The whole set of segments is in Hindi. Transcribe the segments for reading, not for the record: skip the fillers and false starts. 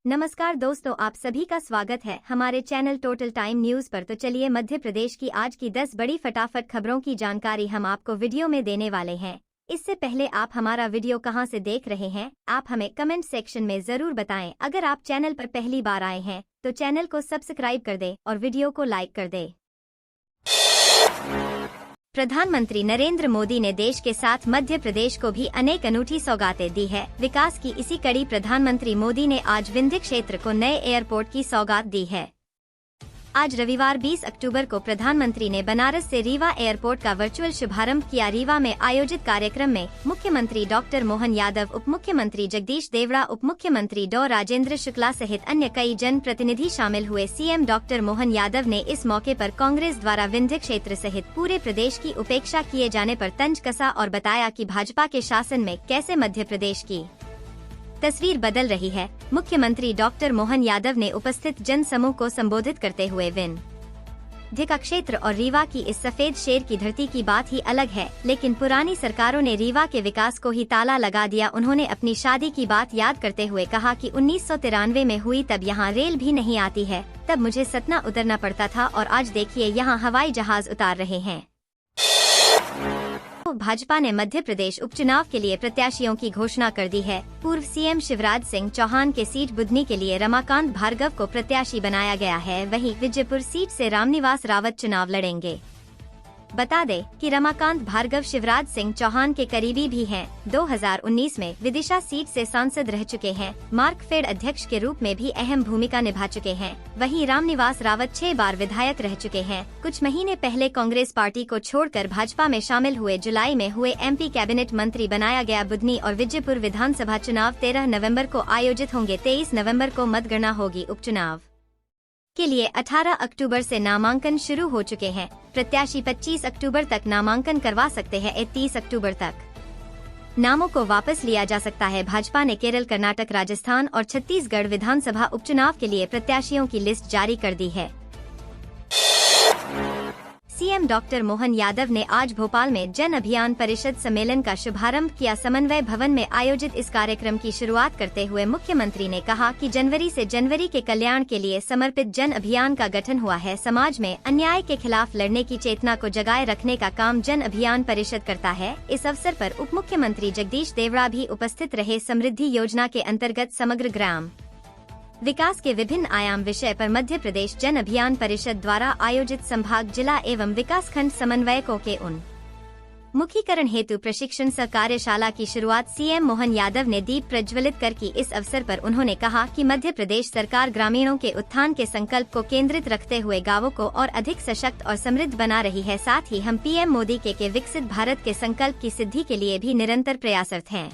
नमस्कार दोस्तों, आप सभी का स्वागत है हमारे चैनल टोटल टाइम न्यूज पर। तो चलिए मध्य प्रदेश की आज की 10 बड़ी फटाफट खबरों की जानकारी हम आपको वीडियो में देने वाले हैं। इससे पहले आप हमारा वीडियो कहां से देख रहे हैं, आप हमें कमेंट सेक्शन में जरूर बताएं। अगर आप चैनल पर पहली बार आए हैं तो चैनल को सब्सक्राइब कर दें और वीडियो को लाइक कर दें। प्रधानमंत्री नरेंद्र मोदी ने देश के साथ मध्य प्रदेश को भी अनेक अनूठी सौगातें दी है। विकास की इसी कड़ी प्रधानमंत्री मोदी ने आज विंध्य क्षेत्र को नए एयरपोर्ट की सौगात दी है। आज रविवार 20 अक्टूबर को प्रधानमंत्री ने बनारस से रीवा एयरपोर्ट का वर्चुअल शुभारंभ किया। रीवा में आयोजित कार्यक्रम में मुख्यमंत्री डॉक्टर मोहन यादव, उप मुख्यमंत्री जगदीश देवड़ा, उप मुख्यमंत्री डॉ राजेंद्र शुक्ला सहित अन्य कई जन प्रतिनिधि शामिल हुए। सीएम डॉक्टर मोहन यादव ने इस मौके पर कांग्रेस द्वारा विंध्य क्षेत्र सहित पूरे प्रदेश की उपेक्षा किए जाने पर तंज कसा और बताया कि भाजपा के शासन में कैसे मध्य प्रदेश की तस्वीर बदल रही है। मुख्यमंत्री डॉक्टर मोहन यादव ने उपस्थित जन समूह को संबोधित करते हुए विंध्य का क्षेत्र और रीवा की इस सफेद शेर की धरती की बात ही अलग है, लेकिन पुरानी सरकारों ने रीवा के विकास को ही ताला लगा दिया। उन्होंने अपनी शादी की बात याद करते हुए कहा कि 1993 में हुई तब यहाँ रेल भी नहीं आती है, तब मुझे सतना उतरना पड़ता था और आज देखिए यहाँ हवाई जहाज उतार रहे हैं। भाजपा ने मध्य प्रदेश उपचुनाव के लिए प्रत्याशियों की घोषणा कर दी है। पूर्व सीएम शिवराज सिंह चौहान के सीट बुधनी के लिए रमाकांत भार्गव को प्रत्याशी बनाया गया है। वहीं विजयपुर सीट से रामनिवास रावत चुनाव लड़ेंगे। बता दें कि रमाकांत भार्गव शिवराज सिंह चौहान के करीबी भी हैं। 2019 में विदिशा सीट से सांसद रह चुके हैं। मार्कफेड अध्यक्ष के रूप में भी अहम भूमिका निभा चुके हैं। वहीं रामनिवास रावत 6 बार विधायक रह चुके हैं। कुछ महीने पहले कांग्रेस पार्टी को छोड़कर भाजपा में शामिल हुए। जुलाई में हुए एमपी कैबिनेट मंत्री बनाया गया। बुधनी और विजयपुर विधानसभा चुनाव 13 नवम्बर को आयोजित होंगे। 23 नवम्बर को मतगणना होगी। उपचुनाव के लिए 18 अक्टूबर से नामांकन शुरू हो चुके हैं। प्रत्याशी 25 अक्टूबर तक नामांकन करवा सकते हैं। 30 अक्टूबर तक नामों को वापस लिया जा सकता है। भाजपा ने केरल, कर्नाटक, राजस्थान और छत्तीसगढ़ विधानसभा उपचुनाव के लिए प्रत्याशियों की लिस्ट जारी कर दी है। सीएम डॉक्टर मोहन यादव ने आज भोपाल में जन अभियान परिषद सम्मेलन का शुभारंभ किया। समन्वय भवन में आयोजित इस कार्यक्रम की शुरुआत करते हुए मुख्यमंत्री ने कहा कि जनवरी से जनवरी के कल्याण के लिए समर्पित जन अभियान का गठन हुआ है। समाज में अन्याय के खिलाफ लड़ने की चेतना को जगाए रखने का काम जन अभियान परिषद करता है। इस अवसर पर उप मुख्यमंत्री जगदीश देवड़ा भी उपस्थित रहे। समृद्धि योजना के अंतर्गत समग्र ग्राम विकास के विभिन्न आयाम विषय पर मध्य प्रदेश जन अभियान परिषद द्वारा आयोजित संभाग, जिला एवं विकासखंड समन्वयकों के उन्मुखीकरण हेतु प्रशिक्षण सह कार्यशाला की शुरुआत सीएम मोहन यादव ने दीप प्रज्वलित कर की। इस अवसर पर उन्होंने कहा कि मध्य प्रदेश सरकार ग्रामीणों के उत्थान के संकल्प को केंद्रित रखते हुए गांवों को और अधिक सशक्त और समृद्ध बना रही है। साथ ही हम पीएम मोदी के विकसित भारत के संकल्प की सिद्धि के लिए भी निरंतर प्रयासरत हैं।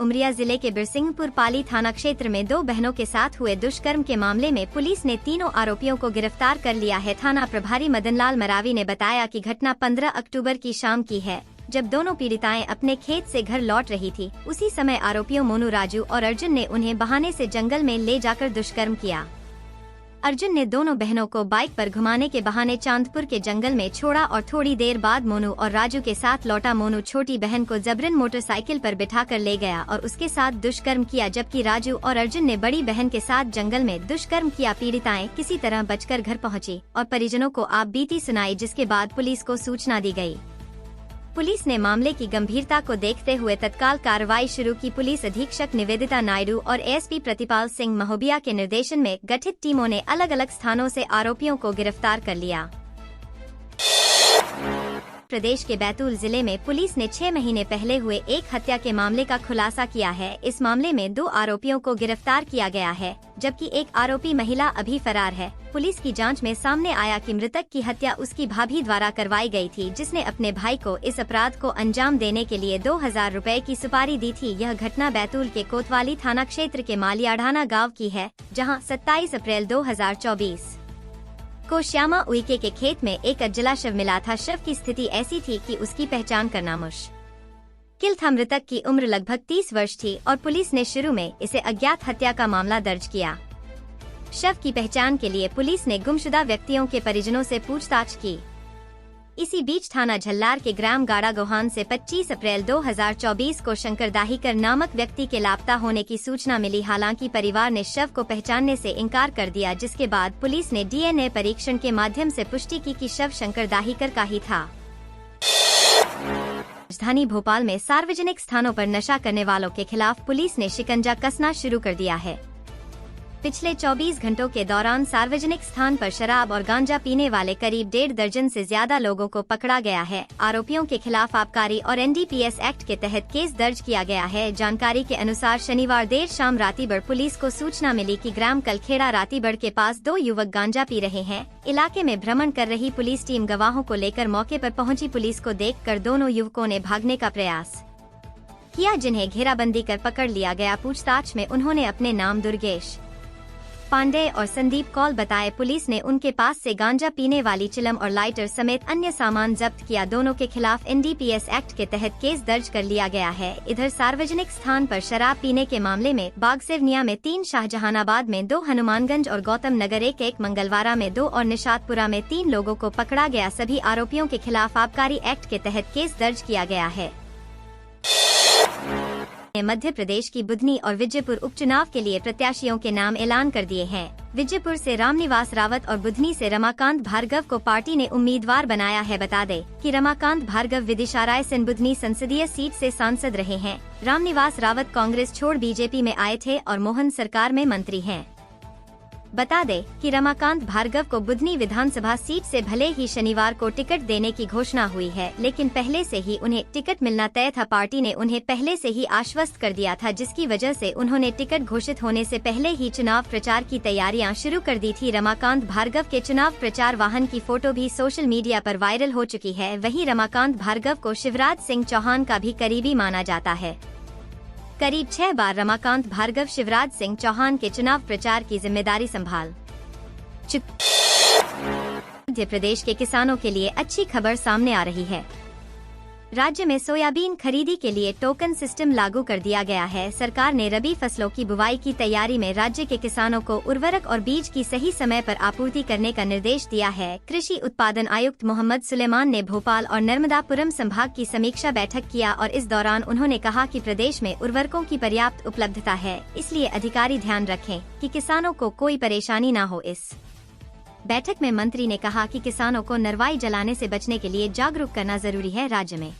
उमरिया जिले के बिरसिंहपुर पाली थाना क्षेत्र में 2 बहनों के साथ हुए दुष्कर्म के मामले में पुलिस ने तीनों आरोपियों को गिरफ्तार कर लिया है। थाना प्रभारी मदनलाल मरावी ने बताया कि घटना 15 अक्टूबर की शाम की है, जब दोनों पीड़िताएं अपने खेत से घर लौट रही थी। उसी समय आरोपियों मोनू, राजू और अर्जुन ने उन्हें बहाने से जंगल में ले जाकर दुष्कर्म किया। अर्जुन ने दोनों बहनों को बाइक पर घुमाने के बहाने चांदपुर के जंगल में छोड़ा और थोड़ी देर बाद मोनू और राजू के साथ लौटा। मोनू छोटी बहन को जबरन मोटरसाइकिल पर बिठाकर ले गया और उसके साथ दुष्कर्म किया, जबकि राजू और अर्जुन ने बड़ी बहन के साथ जंगल में दुष्कर्म किया। पीड़िताएं किसी तरह बचकर घर पहुंची और परिजनों को आप बीती सुनाई, जिसके बाद पुलिस को सूचना दी गई। पुलिस ने मामले की गंभीरता को देखते हुए तत्काल कार्रवाई शुरू की। पुलिस अधीक्षक निवेदिता नायडू और एएसपी प्रतिपाल सिंह महोबिया के निर्देशन में गठित टीमों ने अलग अलग स्थानों से आरोपियों को गिरफ्तार कर लिया। प्रदेश के बैतूल जिले में पुलिस ने 6 महीने पहले हुए एक हत्या के मामले का खुलासा किया है। इस मामले में 2 आरोपियों को गिरफ्तार किया गया है, जबकि एक आरोपी महिला अभी फरार है। पुलिस की जांच में सामने आया कि मृतक की हत्या उसकी भाभी द्वारा करवाई गई थी, जिसने अपने भाई को इस अपराध को अंजाम देने के लिए 2000 रुपए की सुपारी दी थी। यह घटना बैतूल के कोतवाली थाना क्षेत्र के मालियाढ़ाना गाँव की है, जहाँ 27 अप्रैल 2024 को श्यामा उइके के खेत में एक अज्जला शव मिला था। शव की स्थिति ऐसी थी कि उसकी पहचान करना मुश्किल था। मृतक की उम्र लगभग 30 वर्ष थी और पुलिस ने शुरू में इसे अज्ञात हत्या का मामला दर्ज किया। शव की पहचान के लिए पुलिस ने गुमशुदा व्यक्तियों के परिजनों से पूछताछ की। इसी बीच थाना झल्लार के ग्राम गाड़ा गोहान से 25 अप्रैल 2024 को शंकर दाहीकर नामक व्यक्ति के लापता होने की सूचना मिली। हालांकि परिवार ने शव को पहचानने से इनकार कर दिया, जिसके बाद पुलिस ने डीएनए परीक्षण के माध्यम से पुष्टि की कि शव शंकर दाहीकर का ही था। राजधानी भोपाल में सार्वजनिक स्थानों पर नशा करने वालों के खिलाफ पुलिस ने शिकंजा कसना शुरू कर दिया है। पिछले 24 घंटों के दौरान सार्वजनिक स्थान पर शराब और गांजा पीने वाले करीब 1.5 दर्जन से ज्यादा लोगों को पकड़ा गया है। आरोपियों के खिलाफ आबकारी और एनडीपीएस एक्ट के तहत केस दर्ज किया गया है। जानकारी के अनुसार शनिवार देर शाम रातीबड़ पुलिस को सूचना मिली कि ग्राम कलखेड़ा रातीबड़ के पास 2 युवक गांजा पी रहे हैं। इलाके में भ्रमण कर रही पुलिस टीम गवाहों को लेकर मौके पर पहुंची। पुलिस को देखकर दोनों युवकों ने भागने का प्रयास किया, जिन्हें घेराबंदी कर पकड़ लिया गया। पूछताछ में उन्होंने अपने नाम दुर्गेश पांडे और संदीप कौल बताए। पुलिस ने उनके पास से गांजा पीने वाली चिलम और लाइटर समेत अन्य सामान जब्त किया। दोनों के खिलाफ एनडीपीएस एक्ट के तहत केस दर्ज कर लिया गया है। इधर सार्वजनिक स्थान पर शराब पीने के मामले में बागसिवनिया में 3, शाहजहानाबाद में 2, हनुमानगंज और गौतम नगर एक, मंगलवारा में 2 और निशातपुरा में 3 लोगों को पकड़ा गया। सभी आरोपियों के खिलाफ आबकारी एक्ट के तहत केस दर्ज किया गया है। मध्य प्रदेश की बुधनी और विजयपुर उपचुनाव के लिए प्रत्याशियों के नाम ऐलान कर दिए हैं। विजयपुर से रामनिवास रावत और बुधनी से रमाकांत भार्गव को पार्टी ने उम्मीदवार बनाया है। बता दें कि रमाकांत भार्गव विदिशा राय सिंह बुधनी संसदीय सीट से सांसद रहे हैं। रामनिवास रावत कांग्रेस छोड़ बीजेपी में आए थे और मोहन सरकार में मंत्री हैं। बता दें कि रमाकांत भार्गव को बुधनी विधानसभा सीट से भले ही शनिवार को टिकट देने की घोषणा हुई है, लेकिन पहले से ही उन्हें टिकट मिलना तय था। पार्टी ने उन्हें पहले से ही आश्वस्त कर दिया था, जिसकी वजह से उन्होंने टिकट घोषित होने से पहले ही चुनाव प्रचार की तैयारियां शुरू कर दी थी। रमाकांत भार्गव के चुनाव प्रचार वाहन की फोटो भी सोशल मीडिया पर वायरल हो चुकी है। वहीं रमाकांत भार्गव को शिवराज सिंह चौहान का भी करीबी माना जाता है। करीब 6 बार रमाकांत भार्गव शिवराज सिंह चौहान के चुनाव प्रचार की जिम्मेदारी संभाल चुके। मध्य प्रदेश के किसानों के लिए अच्छी खबर सामने आ रही है। राज्य में सोयाबीन खरीदी के लिए टोकन सिस्टम लागू कर दिया गया है। सरकार ने रबी फसलों की बुवाई की तैयारी में राज्य के किसानों को उर्वरक और बीज की सही समय पर आपूर्ति करने का निर्देश दिया है। कृषि उत्पादन आयुक्त मोहम्मद सुलेमान ने भोपाल और नर्मदापुरम संभाग की समीक्षा बैठक किया और इस दौरान उन्होंने कहा कि प्रदेश में उर्वरकों की पर्याप्त उपलब्धता है, इसलिए अधिकारी ध्यान रखें कि किसानों को कोई परेशानी न हो। इस बैठक में मंत्री ने कहा कि किसानों को नरवाई जलाने से बचने के लिए जागरूक करना जरूरी है। राज्य में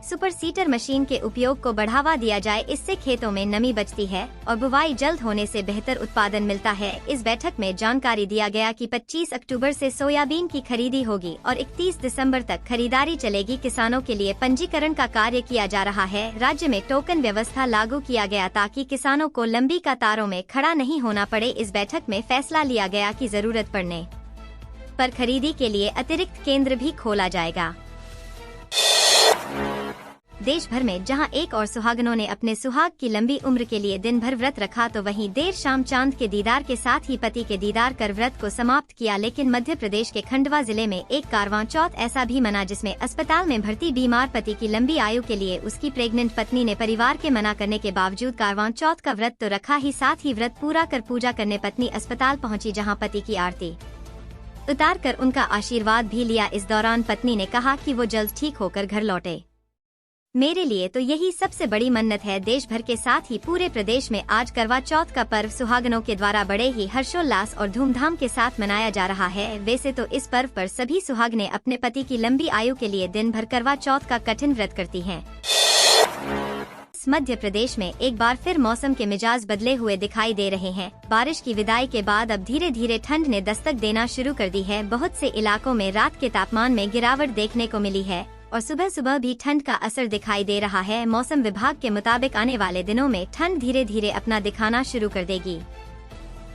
सुपर सीटर मशीन के उपयोग को बढ़ावा दिया जाए, इससे खेतों में नमी बचती है और बुवाई जल्द होने से बेहतर उत्पादन मिलता है। इस बैठक में जानकारी दिया गया कि 25 अक्टूबर से सोयाबीन की खरीदी होगी और 31 दिसंबर तक खरीदारी चलेगी। किसानों के लिए पंजीकरण का कार्य किया जा रहा है। राज्य में टोकन व्यवस्था लागू किया गया ताकि किसानों को लंबी कतारों में खड़ा नहीं होना पड़े। इस बैठक में फैसला लिया गया कि जरूरत पड़ने पर खरीदी के लिए अतिरिक्त केंद्र भी खोला जाएगा। देश भर में जहां एक और सुहागनों ने अपने सुहाग की लंबी उम्र के लिए दिन भर व्रत रखा, तो वहीं देर शाम चांद के दीदार के साथ ही पति के दीदार कर व्रत को समाप्त किया। लेकिन मध्य प्रदेश के खंडवा जिले में एक कारवां चौथ ऐसा भी मना, जिसमें अस्पताल में भर्ती बीमार पति की लंबी आयु के लिए उसकी प्रेग्नेंट पत्नी ने परिवार के मना करने के बावजूद कारवां चौथ का व्रत तो रखा ही, साथ ही व्रत पूरा कर पूजा करने पत्नी अस्पताल पहुँची, जहाँ पति की आरती उतार कर उनका आशीर्वाद भी लिया। इस दौरान पत्नी ने कहा कि वो जल्द ठीक होकर घर लौटे। मेरे लिए तो यही सबसे बड़ी मन्नत है। देश भर के साथ ही पूरे प्रदेश में आज करवा चौथ का पर्व सुहागनों के द्वारा बड़े ही हर्षोल्लास और धूमधाम के साथ मनाया जा रहा है। वैसे तो इस पर्व पर सभी सुहागनें अपने पति की लंबी आयु के लिए दिन भर करवा चौथ का कठिन व्रत करती हैं। मध्य प्रदेश में एक बार फिर मौसम के मिजाज बदले हुए दिखाई दे रहे हैं। बारिश की विदाई के बाद अब धीरे धीरे ठंड ने दस्तक देना शुरू कर दी है। बहुत से इलाकों में रात के तापमान में गिरावट देखने को मिली है और सुबह सुबह भी ठंड का असर दिखाई दे रहा है। मौसम विभाग के मुताबिक आने वाले दिनों में ठंड धीरे धीरे अपना दिखाना शुरू कर देगी।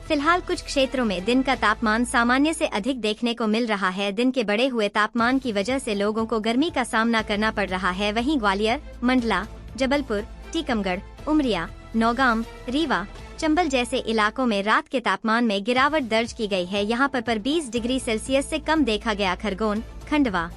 फिलहाल कुछ क्षेत्रों में दिन का तापमान सामान्य से अधिक देखने को मिल रहा है। दिन के बढ़े हुए तापमान की वजह से लोगों को गर्मी का सामना करना पड़ रहा है। वहीं ग्वालियर, मंडला, जबलपुर, टीकमगढ़, उमरिया, नौगाम, रीवा, चंबल जैसे इलाकों में रात के तापमान में गिरावट दर्ज की गई है। यहाँ पर 20 डिग्री सेल्सियस से कम देखा गया। खरगोन, खंडवा,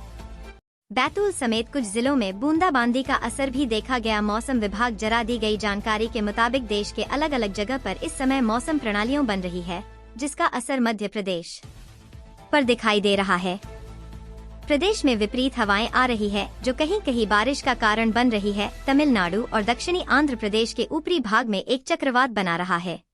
बैतूल समेत कुछ जिलों में बूंदाबांदी का असर भी देखा गया। मौसम विभाग जरा दी गई जानकारी के मुताबिक देश के अलग अलग जगह पर इस समय मौसम प्रणालियों बन रही है, जिसका असर मध्य प्रदेश पर दिखाई दे रहा है। प्रदेश में विपरीत हवाएं आ रही है, जो कहीं कहीं बारिश का कारण बन रही है। तमिलनाडु और दक्षिणी आंध्र प्रदेश के ऊपरी भाग में एक चक्रवात बना रहा है।